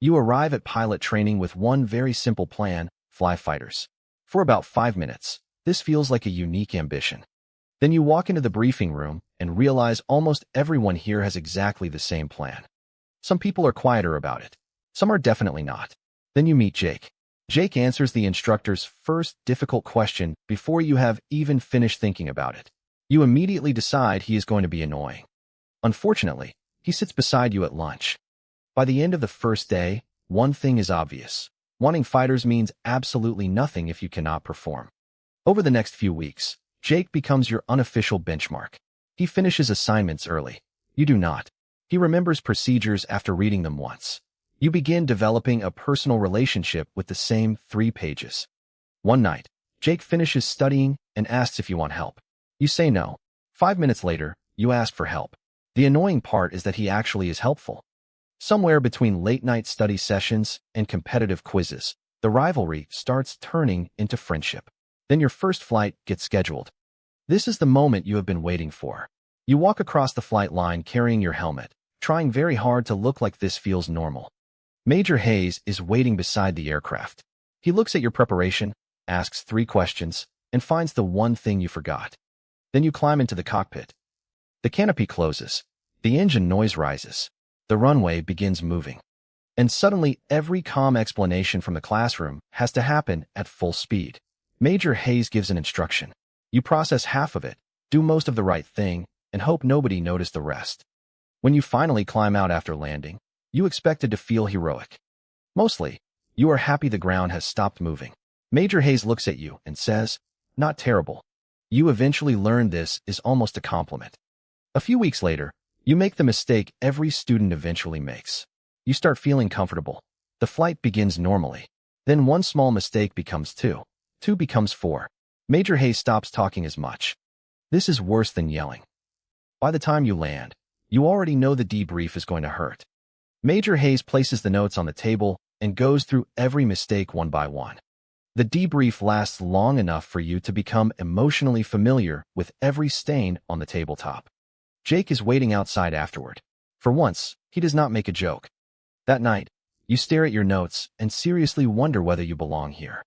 You arrive at pilot training with one very simple plan: fly fighters. For about 5 minutes, this feels like a unique ambition. Then you walk into the briefing room and realize almost everyone here has exactly the same plan. Some people are quieter about it. Some are definitely not. Then you meet Jake. Jake answers the instructor's first difficult question before you have even finished thinking about it. You immediately decide he is going to be annoying. Unfortunately, he sits beside you at lunch. By the end of the first day, one thing is obvious. Wanting fighters means absolutely nothing if you cannot perform. Over the next few weeks, Jake becomes your unofficial benchmark. He finishes assignments early. You do not. He remembers procedures after reading them once. You begin developing a personal relationship with the same 3 pages. One night, Jake finishes studying and asks if you want help. You say no. 5 minutes later, you ask for help. The annoying part is that he actually is helpful. Somewhere between late-night study sessions and competitive quizzes, the rivalry starts turning into friendship. Then your first flight gets scheduled. This is the moment you have been waiting for. You walk across the flight line carrying your helmet, trying very hard to look like this feels normal. Major Hayes is waiting beside the aircraft. He looks at your preparation, asks 3 questions, and finds the one thing you forgot. Then you climb into the cockpit. The canopy closes. The engine noise rises. The runway begins moving. And suddenly, every calm explanation from the classroom has to happen at full speed. Major Hayes gives an instruction. You process half of it, do most of the right thing, and hope nobody noticed the rest. When you finally climb out after landing, you expected to feel heroic. Mostly, you are happy the ground has stopped moving. Major Hayes looks at you and says, "Not terrible." You eventually learn this is almost a compliment. A few weeks later, you make the mistake every student eventually makes. You start feeling comfortable. The flight begins normally. Then one small mistake becomes 2. 2 becomes 4. Major Hayes stops talking as much. This is worse than yelling. By the time you land, you already know the debrief is going to hurt. Major Hayes places the notes on the table and goes through every mistake one by one. The debrief lasts long enough for you to become emotionally familiar with every stain on the tabletop. Jake is waiting outside afterward. For once, he does not make a joke. That night, you stare at your notes and seriously wonder whether you belong here.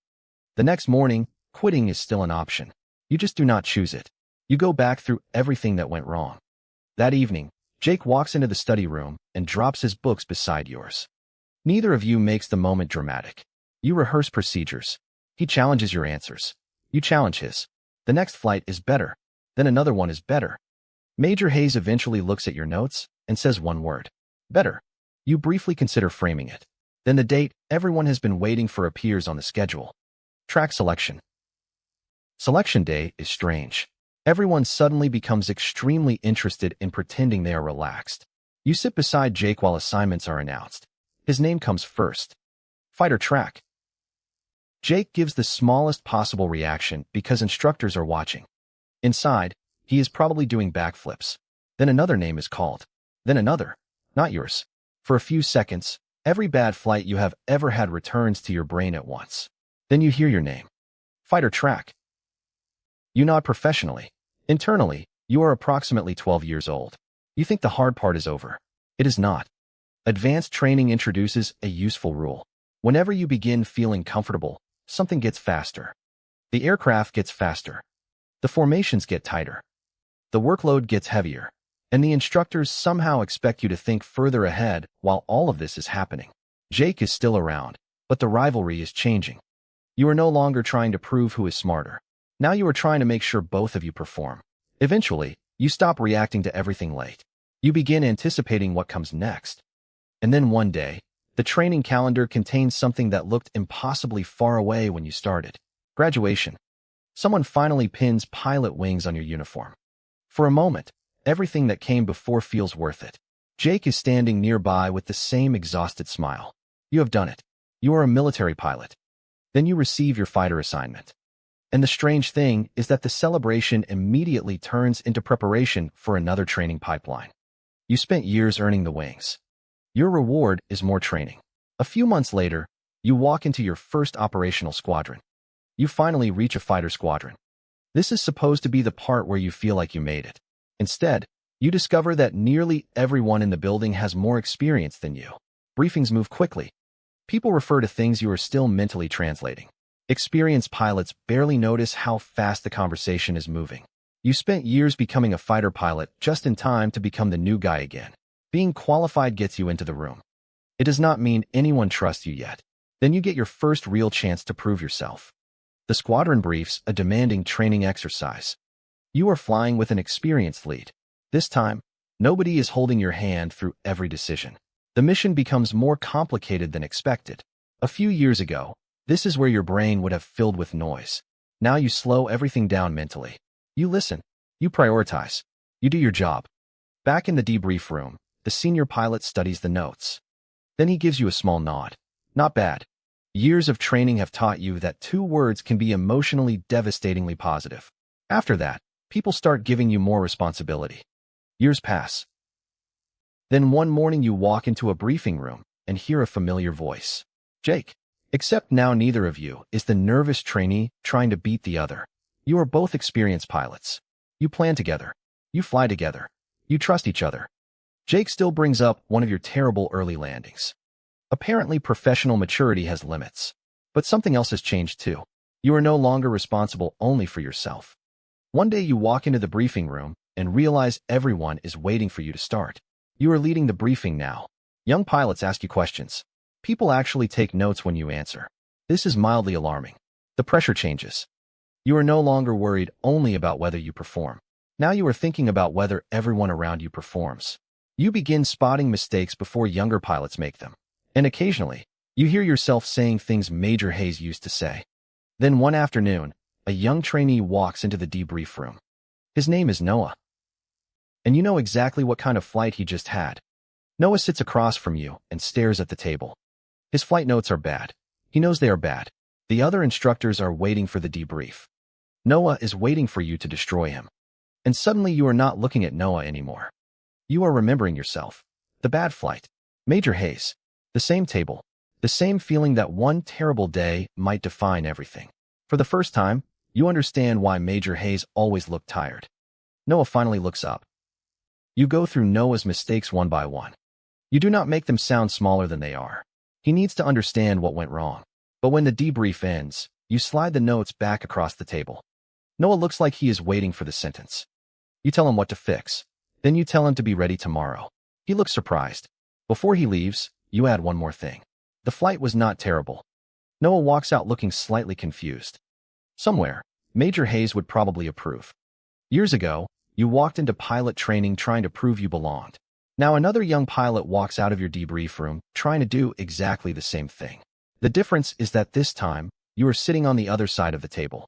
The next morning, quitting is still an option. You just do not choose it. You go back through everything that went wrong. That evening, Jake walks into the study room and drops his books beside yours. Neither of you makes the moment dramatic. You rehearse procedures. He challenges your answers. You challenge his. The next flight is better. Then another one is better. Major Hayes eventually looks at your notes and says one word: better. You briefly consider framing it. Then the date everyone has been waiting for appears on the schedule. Track selection. Selection day is strange. Everyone suddenly becomes extremely interested in pretending they are relaxed. You sit beside Jake while assignments are announced. His name comes first. Fighter track. Jake gives the smallest possible reaction because instructors are watching. Inside, he is probably doing backflips. Then another name is called. Then another. Not yours. For a few seconds, every bad flight you have ever had returns to your brain at once. Then you hear your name. Fighter track. You nod professionally. Internally, you are approximately 12 years old. You think the hard part is over. It is not. Advanced training introduces a useful rule. Whenever you begin feeling comfortable, something gets faster. The aircraft gets faster. The formations get tighter. The workload gets heavier. And the instructors somehow expect you to think further ahead while all of this is happening. Jake is still around, but the rivalry is changing. You are no longer trying to prove who is smarter. Now you are trying to make sure both of you perform. Eventually, you stop reacting to everything late. You begin anticipating what comes next. And then one day, the training calendar contains something that looked impossibly far away when you started. Graduation. Someone finally pins pilot wings on your uniform. For a moment, everything that came before feels worth it. Jake is standing nearby with the same exhausted smile. You have done it. You are a military pilot. Then you receive your fighter assignment. And the strange thing is that the celebration immediately turns into preparation for another training pipeline. You spent years earning the wings. Your reward is more training. A few months later, you walk into your first operational squadron. You finally reach a fighter squadron. This is supposed to be the part where you feel like you made it. Instead, you discover that nearly everyone in the building has more experience than you. Briefings move quickly. People refer to things you are still mentally translating. Experienced pilots barely notice how fast the conversation is moving. You spent years becoming a fighter pilot just in time to become the new guy again. Being qualified gets you into the room. It does not mean anyone trusts you yet. Then you get your first real chance to prove yourself. The squadron brief's a demanding training exercise. You are flying with an experienced lead. This time, nobody is holding your hand through every decision. The mission becomes more complicated than expected. A few years ago, this is where your brain would have filled with noise. Now you slow everything down mentally. You listen. You prioritize. You do your job. Back in the debrief room, the senior pilot studies the notes. Then he gives you a small nod. Not bad. Years of training have taught you that 2 words can be emotionally devastatingly positive. After that, people start giving you more responsibility. Years pass. Then one morning you walk into a briefing room and hear a familiar voice. Jake. Except now neither of you is the nervous trainee trying to beat the other. You are both experienced pilots. You plan together. You fly together. You trust each other. Jake still brings up one of your terrible early landings. Apparently, professional maturity has limits. But something else has changed too. You are no longer responsible only for yourself. One day you walk into the briefing room and realize everyone is waiting for you to start. You are leading the briefing now. Young pilots ask you questions. People actually take notes when you answer. This is mildly alarming. The pressure changes. You are no longer worried only about whether you perform. Now you are thinking about whether everyone around you performs. You begin spotting mistakes before younger pilots make them. And occasionally, you hear yourself saying things Major Hayes used to say. Then one afternoon, a young trainee walks into the debrief room. His name is Noah. And you know exactly what kind of flight he just had. Noah sits across from you and stares at the table. His flight notes are bad. He knows they are bad. The other instructors are waiting for the debrief. Noah is waiting for you to destroy him. And suddenly you are not looking at Noah anymore. You are remembering yourself. The bad flight. Major Hayes. The same table. The same feeling that one terrible day might define everything. For the first time, you understand why Major Hayes always looked tired. Noah finally looks up. You go through Noah's mistakes one by one. You do not make them sound smaller than they are. He needs to understand what went wrong. But when the debrief ends, you slide the notes back across the table. Noah looks like he is waiting for the sentence. You tell him what to fix. Then you tell him to be ready tomorrow. He looks surprised. Before he leaves, you add one more thing. The flight was not terrible. Noah walks out looking slightly confused. Somewhere, Major Hayes would probably approve. Years ago, you walked into pilot training trying to prove you belonged. Now another young pilot walks out of your debrief room trying to do exactly the same thing. The difference is that this time, you are sitting on the other side of the table.